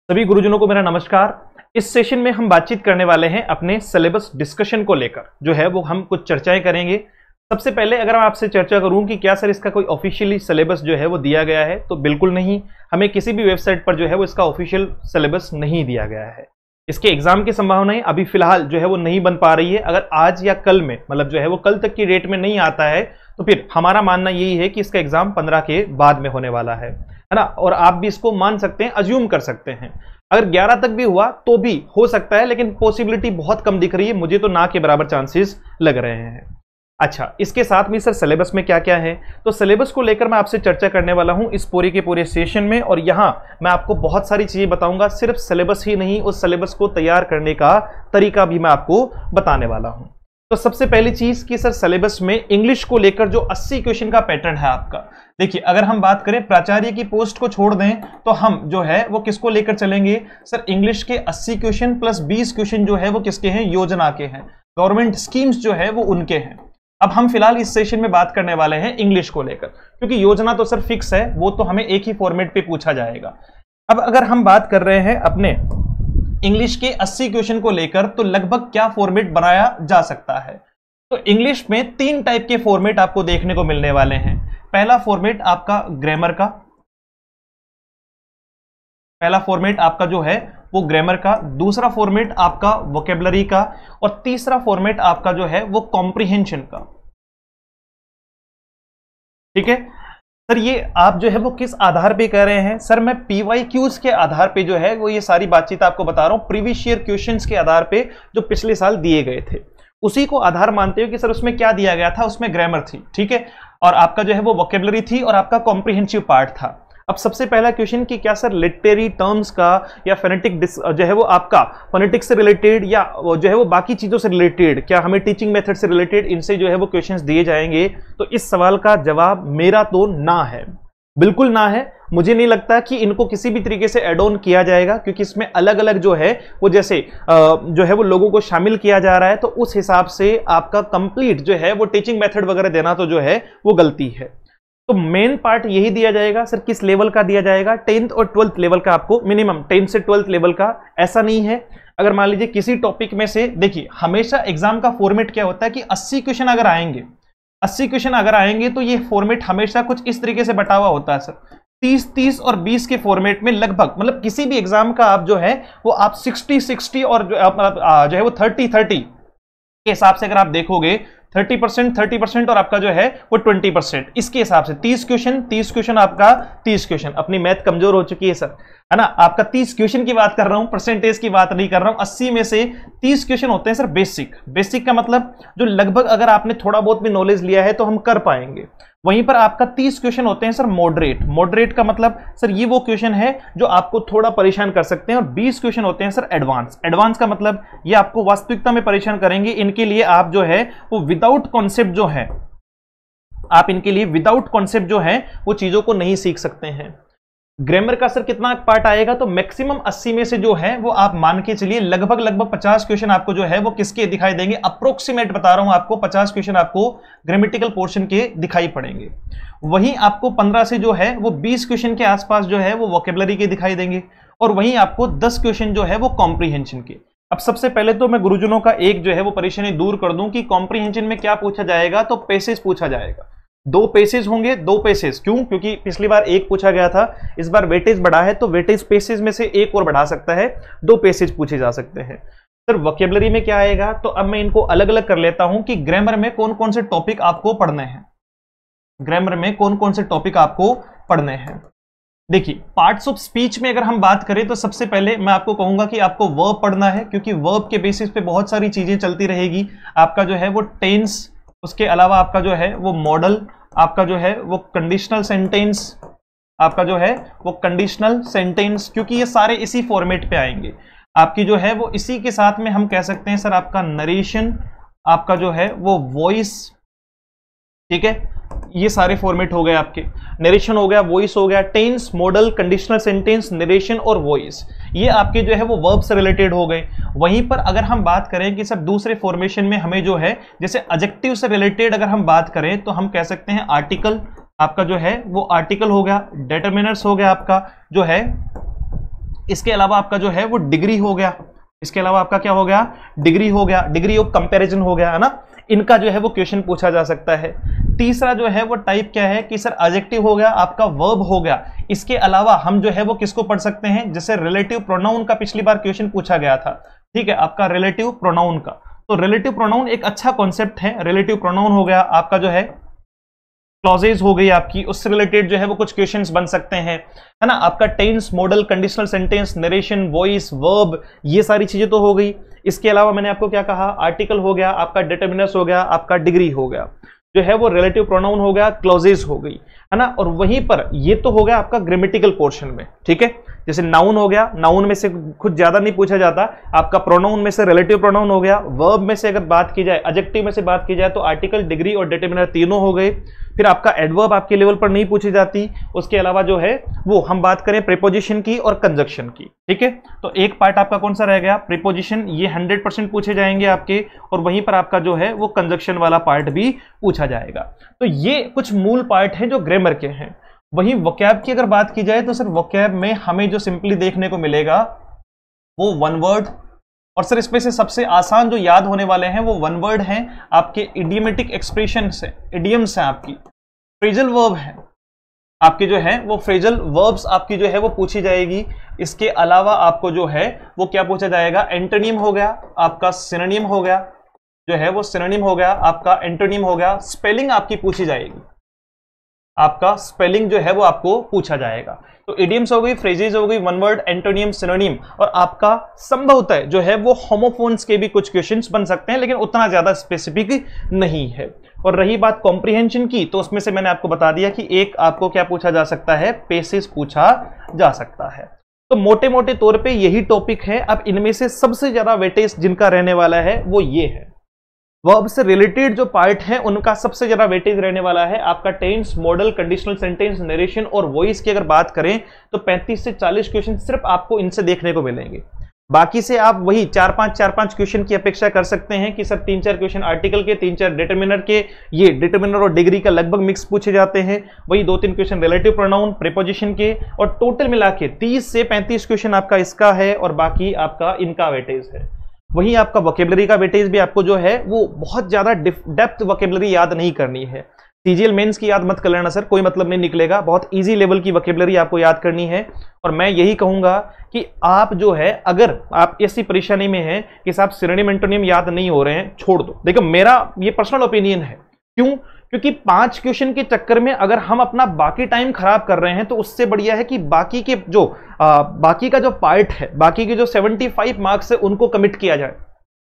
सभी गुरुजनों को मेरा नमस्कार। इस सेशन में हम बातचीत करने वाले हैं अपने सिलेबस डिस्कशन को लेकर, जो है वो हम कुछ चर्चाएं करेंगे। सबसे पहले अगर मैं आपसे चर्चा करूं कि क्या सर इसका कोई ऑफिशियली सिलेबस जो है वो दिया गया है, तो बिल्कुल नहीं। हमें किसी भी वेबसाइट पर जो है वो इसका ऑफिशियल सिलेबस नहीं दिया गया है। इसके एग्जाम की संभावनाएं अभी फिलहाल जो है वो नहीं बन पा रही है। अगर आज या कल में, मतलब जो है वो कल तक की डेट में नहीं आता है, तो फिर हमारा मानना यही है कि इसका एग्जाम 15 के बाद में होने वाला है ना। और आप भी इसको मान सकते हैं, अज्यूम कर सकते हैं। अगर 11 तक भी हुआ तो भी हो सकता है, लेकिन पॉसिबिलिटी बहुत कम दिख रही है। मुझे तो ना के बराबर चांसेस लग रहे हैं। अच्छा, इसके साथ में सर सिलेबस में क्या क्या है, तो सिलेबस को लेकर मैं आपसे चर्चा करने वाला हूं इस पूरे के पूरे सेशन में। और यहां मैं आपको बहुत सारी चीजें बताऊंगा, सिर्फ सिलेबस ही नहीं, उस सिलेबस को तैयार करने का तरीका भी मैं आपको बताने वाला हूं। तो सबसे पहली चीज कि सर सिलेबस में इंग्लिश को लेकर जो 80 क्वेश्चन का पैटर्न है आपका, देखिए अगर हम बात करें प्राचार्य की पोस्ट को छोड़ दें तो हम जो है वो किसको लेकर चलेंगे सर, इंग्लिश के 80 क्वेश्चन प्लस 20 क्वेश्चन जो है वो किसके हैं, योजना के हैं, गवर्नमेंट स्कीम्स जो है वो उनके हैं। अब हम फिलहाल इस सेशन में बात करने वाले हैं इंग्लिश को लेकर, क्योंकि योजना तो सर फिक्स है, वो तो हमें एक ही फॉर्मेट पे पूछा जाएगा। अब अगर हम बात कर रहे हैं अपने इंग्लिश के 80 क्वेश्चन को लेकर, तो लगभग क्या फॉर्मेट बनाया जा सकता है, तो इंग्लिश में 3 टाइप के फॉर्मेट आपको देखने को मिलने वाले हैं। पहला फॉर्मेट आपका ग्रामर का, पहला फॉर्मेट आपका जो है वो ग्रामर का, दूसरा फॉर्मेट आपका वोकेबलरी का, और तीसरा फॉर्मेट आपका जो है वो कॉम्प्रिहेंशन का। ठीक है सर, ये आप जो है वो किस आधार पे कह रहे हैं सर, मैं PYQs के आधार पे जो है वो ये सारी बातचीत आपको बता रहा हूं, प्रीवियस ईयर क्वेश्चंस के आधार पे जो पिछले साल दिए गए थे, उसी को आधार मानते हो कि सर उसमें क्या दिया गया था। उसमें ग्रामर थी, ठीक है, और आपका जो है वो वोकेबलरी थी, और आपका कॉम्प्रिहेंसिव पार्ट था। अब सबसे पहला क्वेश्चन कि क्या सर लिटरेरी टर्म्स का या फोनेटिक जो है वो आपका फोनेटिक्स से रिलेटेड या जो है वो बाकी चीजों से रिलेटेड, क्या हमें टीचिंग मेथड से रिलेटेड इनसे जो है वो क्वेश्चंस दिए जाएंगे, तो इस सवाल का जवाब मेरा तो ना है, बिल्कुल ना है। मुझे नहीं लगता कि इनको किसी भी तरीके से एड ऑन किया जाएगा, क्योंकि इसमें अलग अलग जो है वो जैसे जो है वो लोगों को शामिल किया जा रहा है, तो उस हिसाब से आपका कंप्लीट जो है वो टीचिंग मेथड वगैरह देना तो जो है वो गलती है। तो मेन पार्ट यही दिया जाएगा सर, किस लेवल का दिया जाएगा, 10th और 12th लेवल का, आपको मिनिमम 10th से 12th लेवल का, ऐसा नहीं है। अगर मान लीजिए किसी टॉपिक में से, देखिए हमेशा एग्जाम का फॉर्मेट क्या होता है कि 80 क्वेश्चन अगर आएंगे, 80 क्वेश्चन अगर आएंगे तो ये फॉर्मेट हमेशा कुछ इस तरीके से बटा हुआ होता है सर, 30-30 और 20 के फॉर्मेट में लगभग, मतलब किसी भी एग्जाम का आप जो है वो आप 60-60 और जो है वो 30-30 के हिसाब से अगर आप देखोगे, 30% और आपका जो है वो 20%, इसके हिसाब से 30 क्वेश्चन आपका 30 क्वेश्चन। अपनी मैथ कमजोर हो चुकी है सर, है ना, आपका 30 क्वेश्चन की बात कर रहा हूं, परसेंटेज की बात नहीं कर रहा हूं। 80 में से 30 क्वेश्चन होते हैं सर बेसिक का मतलब जो लगभग अगर आपने थोड़ा बहुत भी नॉलेज लिया है तो हम कर पाएंगे। वहीं पर आपका 30 क्वेश्चन होते हैं सर मॉडरेट का मतलब सर ये वो क्वेश्चन है जो आपको थोड़ा परेशान कर सकते हैं, और 20 क्वेश्चन होते हैं सर एडवांस का मतलब ये आपको वास्तविकता में परेशान करेंगे। इनके लिए आप जो है वो विदाउट कॉन्सेप्ट जो है, आप इनके लिए विदाउट कॉन्सेप्ट जो है वो चीजों को नहीं सीख सकते हैं। ग्रामर का सर कितना पार्ट आएगा, तो मैक्सिमम 80 में से जो है वो आप मान के चलिए लगभग 50 क्वेश्चन आपको जो है वो किसके दिखाई देंगे, अप्रोक्सीमेट बता रहा हूं आपको, 50 क्वेश्चन आपको ग्रामेटिकल पोर्शन के दिखाई पड़ेंगे। वहीं आपको 15 से जो है वो 20 क्वेश्चन के आसपास जो है वो वोकेबलरी के दिखाई देंगे, और वहीं आपको 10 क्वेश्चन जो है वो कॉम्प्रिहेंशन के। अब सबसे पहले तो मैं गुरुजनों का एक जो है वो परेशानी दूर कर दूं कि कॉम्प्रिहेंशन में क्या पूछा जाएगा, तो पैसेज पूछा जाएगा, 2 पैसेज होंगे, 2 पैसेज। क्यों? क्योंकि पिछली बार 1 पूछा गया था, इस बार वेटेज बढ़ा है, तो वेटेज पैसेज में से 1 और बढ़ा सकता है, 2 पैसेज पूछे जा सकते हैं। सर वोकेबलरी में क्या आएगा, तो अब मैं इनको अलग अलग कर लेता हूं कि ग्रामर में कौन कौन से टॉपिक आपको पढ़ने हैं, ग्रामर में कौन कौन से टॉपिक आपको पढ़ने हैं। देखिए पार्ट्स ऑफ स्पीच में अगर हम बात करें, तो सबसे पहले मैं आपको कहूंगा कि आपको वर्ब पढ़ना है, क्योंकि वर्ब के बेसिस पे बहुत सारी चीजें चलती रहेगी। आपका जो है वो टेंस, उसके अलावा आपका जो है वो मॉडल, आपका जो है वो कंडीशनल सेंटेंस, आपका जो है वो कंडीशनल सेंटेंस, क्योंकि ये सारे इसी फॉर्मेट पे आएंगे। आपकी जो है वो इसी के साथ में हम कह सकते हैं सर आपका नरेशन, आपका जो है वो वॉइस, ठीक है, ये सारे फॉर्मेट हो गए आपके। नरेशन हो गया, वॉइस हो गया, tense, modal, conditional sentence, narration और वॉइस, ये आपके जो है वो वर्ब से रिलेटेड हो गए। वहीं पर अगर हम बात करें कि सर दूसरे फॉर्मेशन में हमें जो है जैसे एडजेक्टिव से रिलेटेड अगर हम बात करें, तो हम कह सकते हैं आर्टिकल, आपका जो है वो आर्टिकल हो गया, डिटरमिनर्स हो गया आपका जो है इसके अलावा आपका जो है वो डिग्री हो गया, इसके अलावा आपका क्या हो गया, डिग्री हो गया, डिग्री ऑफ कंपैरिजन हो गया, है ना। इनका जो है वो क्वेश्चन पूछा जा सकता है। तीसरा जो है वो टाइप क्या है कि सर एडजेक्टिव हो गया, आपका वर्ब हो गया। इसके अलावा हम जो है वो किसको पढ़ सकते हैं, जैसे रिलेटिव प्रोनाउन का पिछली बार क्वेश्चन पूछा गया था, ठीक है, आपका रिलेटिव प्रोनाउन का। तो रिलेटिव प्रोनाउन एक अच्छा कॉन्सेप्ट है। रिलेटिव प्रोनाउन हो गया आपका जो है, क्लॉजेज हो गई आपकी, उससे रिलेटेड जो है वो कुछ क्वेश्चंस बन सकते हैं, है ना। आपका tense, modal, conditional sentence, narration, voice, verb, ये सारी चीजें तो हो गई। इसके अलावा मैंने आपको क्या कहा, आर्टिकल हो गया, आपका डिटरमिनर्स हो गया, आपका डिग्री हो गया, जो है वो रिलेटिव प्रोनाउन हो गया, क्लॉजेज हो गई, है ना। और वहीं पर ये तो हो गया आपका ग्रामेटिकल पोर्शन में, ठीक है। जैसे नाउन हो गया, नाउन में से कुछ ज्यादा नहीं पूछा जाता, आपका प्रोनाउन में से रिलेटिव प्रोनाउन हो गया। वर्ब में से अगर बात की जाए, एडजेक्टिव में से बात की जाए तो आर्टिकल, डिग्री और डिटरमिनर तीनों हो गए। फिर आपका एडवर्ब आपके लेवल पर नहीं पूछी जाती। उसके अलावा जो है वो हम बात करें प्रीपोजिशन की और कंजक्शन की, ठीक है। तो एक पार्ट आपका कौन सा रह गया, प्रीपोजिशन, ये 100% पूछे जाएंगे आपके, और वहीं पर आपका जो है वो कंजक्शन वाला पार्ट भी पूछा जाएगा। तो ये कुछ मूल पार्ट हैं जो ग्रामर के हैं। वहीं वोकैब की अगर बात की जाए तो सर वोकैब में हमें जो सिंपली देखने को मिलेगा वो वन वर्ड, और सर इसमें से सबसे आसान जो याद होने वाले हैं वो वन वर्ड हैं, आपके इडियमेटिक एक्सप्रेशन से, इडियम्स हैं आपकी, फ्रेजल वर्ब है आपके जो है वो फ्रेजल वर्ब्स आपकी जो है वो पूछी जाएगी। इसके अलावा आपको जो है वो क्या पूछा जाएगा, एंटोनिम हो गया, आपका सिनोनिम हो गया, जो है वो सिनोनिम हो गया, आपका एंटोनिम हो गया, स्पेलिंग आपकी पूछी जाएगी, आपका स्पेलिंग जो है वो आपको पूछा जाएगा। तो इडियम्स हो गई, फ्रेजेस हो गई, वन वर्ड, एंटोनियम, सिनोनिम, और आपका संभवतः जो है वो होमोफोन्स के भी कुछ क्वेश्चंस बन सकते हैं, लेकिन उतना ज्यादा स्पेसिफिक नहीं है। और रही बात कॉम्प्रिहेंशन की, तो उसमें से मैंने आपको बता दिया कि एक आपको क्या पूछा जा सकता है, पेसेस पूछा जा सकता है। तो मोटे मोटे तौर पे यही टॉपिक है। अब इनमें से सबसे ज्यादा वेटेज जिनका रहने वाला है वो ये है, वर्ब से रिलेटेड जो पार्ट है उनका सबसे ज्यादा वेटेज रहने वाला है आपका tense, modal, conditional sentence, narration और वॉइस की अगर बात करें तो 35 से 40 क्वेश्चन सिर्फ आपको इनसे देखने को मिलेंगे। बाकी से आप वही 4-5 क्वेश्चन की अपेक्षा कर सकते हैं कि सर 3-4 क्वेश्चन आर्टिकल के, 3-4 डिटरमिनर के, ये डिटरमिनर और डिग्री का लगभग मिक्स पूछे जाते हैं, वही 2-3 क्वेश्चन रिलेटिव प्रोनाउन, प्रीपोजिशन के, और टोटल मिला के 30 से 35 क्वेश्चन आपका इसका है, और बाकी आपका इनका वेटेज है। वहीं आपका वोकैबुलरी का वेटेज भी आपको जो है वो बहुत ज्यादा डेप्थ वोकैबुलरी याद नहीं करनी है। सीजीएल मेंस की याद मत कर लेना सर, कोई मतलब नहीं निकलेगा। बहुत इजी लेवल की वोकैबुलरी आपको याद करनी है। और मैं यही कहूंगा कि आप जो है, अगर आप ऐसी परेशानी में हैं कि साहब सिनोनिम एंटोनिम याद नहीं हो रहे हैं, छोड़ दो। देखो मेरा ये पर्सनल ओपिनियन है, क्यों? क्योंकि 5 क्वेश्चन के चक्कर में अगर हम अपना बाकी टाइम खराब कर रहे हैं तो उससे बढ़िया है कि बाकी के जो बाकी का जो पार्ट है, बाकी के जो 75 मार्क्स है उनको कमिट किया जाए।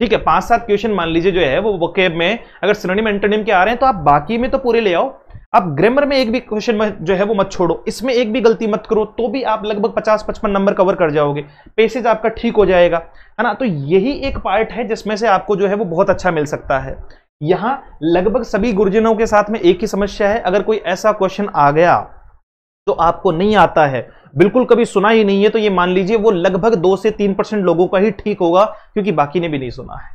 ठीक है, 5-7 क्वेश्चन मान लीजिए जो है वो वोकैब में अगर सिनोनिम एंटोनिम के आ रहे हैं तो आप बाकी में तो पूरे ले आओ। आप ग्रामर में एक भी क्वेश्चन में जो है वो मत छोड़ो, इसमें एक भी गलती मत करो, तो भी आप लगभग 50-55 नंबर कवर कर जाओगे, पेसेज आपका ठीक हो जाएगा, है ना। तो यही एक पार्ट है जिसमें से आपको जो है वो बहुत अच्छा मिल सकता है। यहां लगभग सभी गुरुजनों के साथ में एक ही समस्या है, अगर कोई ऐसा क्वेश्चन आ गया तो आपको नहीं आता है, बिल्कुल कभी सुना ही नहीं है, तो ये मान लीजिए वो लगभग 2 से 3% लोगों का ही ठीक होगा, क्योंकि बाकी ने भी नहीं सुना है।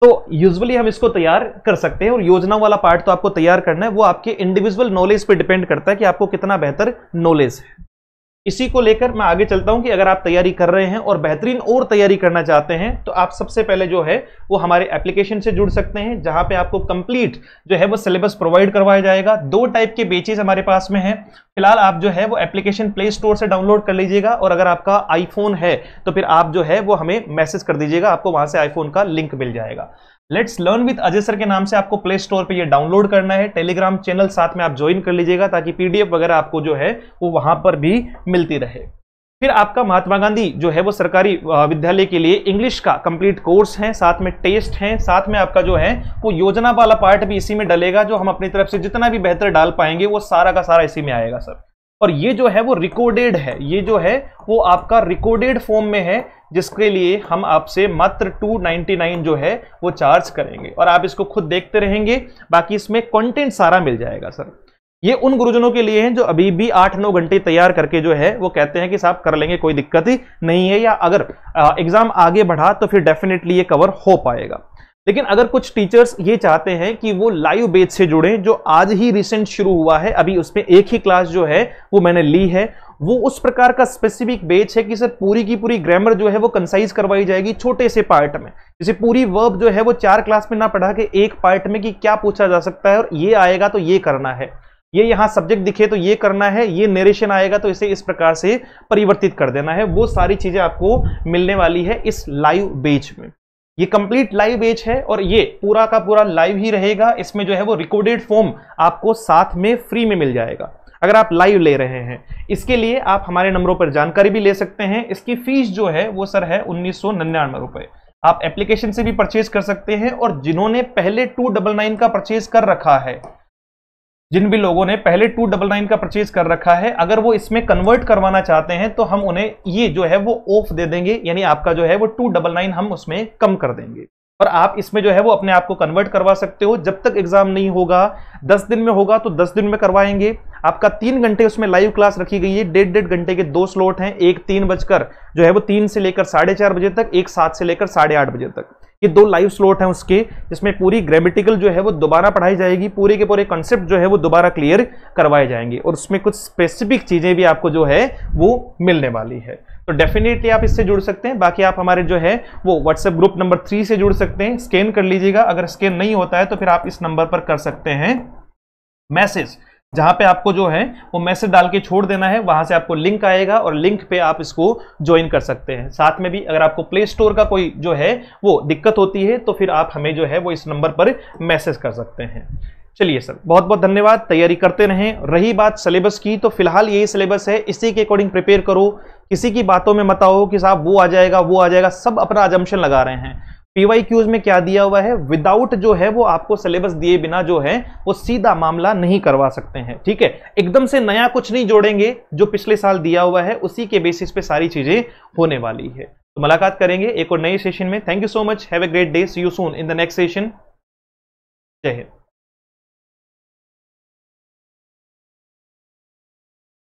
तो यूजुअली हम इसको तैयार कर सकते हैं, और योजना वाला पार्ट तो आपको तैयार करना है, वो आपके इंडिविजुअल नॉलेज पे डिपेंड करता है कि आपको कितना बेहतर नॉलेज है। इसी को लेकर मैं आगे चलता हूं कि अगर आप तैयारी कर रहे हैं और बेहतरीन और तैयारी करना चाहते हैं तो आप सबसे पहले जो है वो हमारे एप्लीकेशन से जुड़ सकते हैं, जहां पे आपको कंप्लीट जो है वो सिलेबस प्रोवाइड करवाया जाएगा। 2 टाइप के बैचेस हमारे पास में है। फिलहाल आप जो है वो एप्लीकेशन प्ले स्टोर से डाउनलोड कर लीजिएगा, और अगर आपका आईफोन है तो फिर आप जो है वो हमें मैसेज कर दीजिएगा, आपको वहां से आईफोन का लिंक मिल जाएगा। Let's learn with Ajay sir के नाम से आपको प्ले स्टोर पे ये डाउनलोड करना है। टेलीग्राम चैनल साथ में आप ज्वाइन कर लीजिएगा, ताकि पीडीएफ वगैरह आपको जो है वो वहां पर भी मिलती रहे। फिर आपका महात्मा गांधी जो है वो सरकारी विद्यालय के लिए इंग्लिश का कंप्लीट कोर्स है, साथ में टेस्ट है, साथ में आपका जो है वो योजना वाला पार्ट भी इसी में डलेगा, जो हम अपनी तरफ से जितना भी बेहतर डाल पाएंगे वो सारा का सारा इसी में आएगा सर। और ये जो है वो रिकॉर्डेड है, ये जो है वो आपका रिकॉर्डेड फॉर्म में है, जिसके लिए हम आपसे मात्र 299 जो है वो चार्ज करेंगे, और आप इसको खुद देखते रहेंगे, बाकी इसमें कंटेंट सारा मिल जाएगा सर। ये उन गुरुजनों के लिए हैं जो अभी भी 8-9 घंटे तैयार करके जो है वो कहते हैं कि साहब कर लेंगे, कोई दिक्कत ही नहीं है, या अगर एग्जाम आगे बढ़ा तो फिर डेफिनेटली ये कवर हो पाएगा। लेकिन अगर कुछ टीचर्स ये चाहते हैं कि वो लाइव बैच से जुड़े, जो आज ही रिसेंट शुरू हुआ है, अभी उसमें एक ही क्लास जो है वो मैंने ली है, वो उस प्रकार का स्पेसिफिक बैच है कि सर पूरी की पूरी ग्रामर जो है वो कंसाइज करवाई जाएगी छोटे से पार्ट में। जैसे पूरी वर्ब जो है वो 4 क्लास में ना पढ़ा के एक पार्ट में कि क्या पूछा जा सकता है और ये आएगा तो ये करना है, ये यहां सब्जेक्ट दिखे तो ये करना है, ये नरेशन आएगा तो इसे इस प्रकार से परिवर्तित कर देना है। वो सारी चीजें आपको मिलने वाली है इस लाइव बैच में। ये कंप्लीट लाइव बैच है और ये पूरा का पूरा लाइव ही रहेगा। इसमें जो है वो रिकॉर्डेड फॉर्म आपको साथ में फ्री में मिल जाएगा अगर आप लाइव ले रहे हैं। इसके लिए आप हमारे नंबरों पर जानकारी भी ले सकते हैं। इसकी फीस जो है वो सर है 1999 रुपए। आप एप्लीकेशन से भी परचेज कर सकते हैं और जिन्होंने पहले 299 का परचेज कर रखा है, जिन भी लोगों ने पहले 299 का परचेज कर रखा है, अगर वो इसमें कन्वर्ट करवाना चाहते हैं तो हम उन्हें ये जो है वो ऑफ दे देंगे, यानी आपका जो है वो 299 हम उसमें कम कर देंगे और आप इसमें जो है वो अपने आप को कन्वर्ट करवा सकते हो। जब तक एग्जाम नहीं होगा, 10 दिन में होगा तो 10 दिन में करवाएंगे। आपका 3 घंटे उसमें लाइव क्लास रखी गई है, 1.5 घंटे के 2 स्लॉट हैं, एक 3 बजकर जो है वो 3 से लेकर 4:30 बजे तक, एक 7 से लेकर 8:30 बजे तक। ये 2 लाइव स्लॉट हैं उसके, जिसमें पूरी ग्रामेटिकल जो है वो दोबारा पढ़ाई जाएगी, पूरे के पूरे कॉन्सेप्ट जो है वो दोबारा क्लियर करवाए जाएंगे और उसमें कुछ स्पेसिफिक चीजें भी आपको जो है वो मिलने वाली है। तो डेफिनेटली आप इससे जुड़ सकते हैं। बाकी आप हमारे जो है वो व्हाट्सएप ग्रुप नंबर 3 से जुड़ सकते हैं, स्कैन कर लीजिएगा। अगर स्कैन नहीं होता है तो फिर आप इस नंबर पर कर सकते हैं मैसेज, जहां पे आपको जो है वो मैसेज डाल के छोड़ देना है, वहां से आपको लिंक आएगा और लिंक पे आप इसको ज्वाइन कर सकते हैं। साथ में भी अगर आपको प्ले स्टोर का कोई जो है वो दिक्कत होती है तो फिर आप हमें जो है वो इस नंबर पर मैसेज कर सकते हैं। चलिए सर, बहुत बहुत धन्यवाद, तैयारी करते रहें। रही बात सिलेबस की, तो फिलहाल यही सिलेबस है, इसी के अकॉर्डिंग प्रिपेयर करो। किसी की बातों में मत आओ कि साहब वो आ जाएगा वो आ जाएगा, सब अपना अजम्पशन लगा रहे हैं। पीवाईक्यूज में क्या दिया हुआ है, विदाउट जो है वो आपको सिलेबस दिए बिना जो है वो सीधा मामला नहीं करवा सकते हैं, ठीक है। एकदम से नया कुछ नहीं जोड़ेंगे, जो पिछले साल दिया हुआ है उसी के बेसिस पे सारी चीजें होने वाली है। तो मुलाकात करेंगे एक और नए सेशन में। Thank you so much, have a great day, see you soon in the next session. जय हिंद।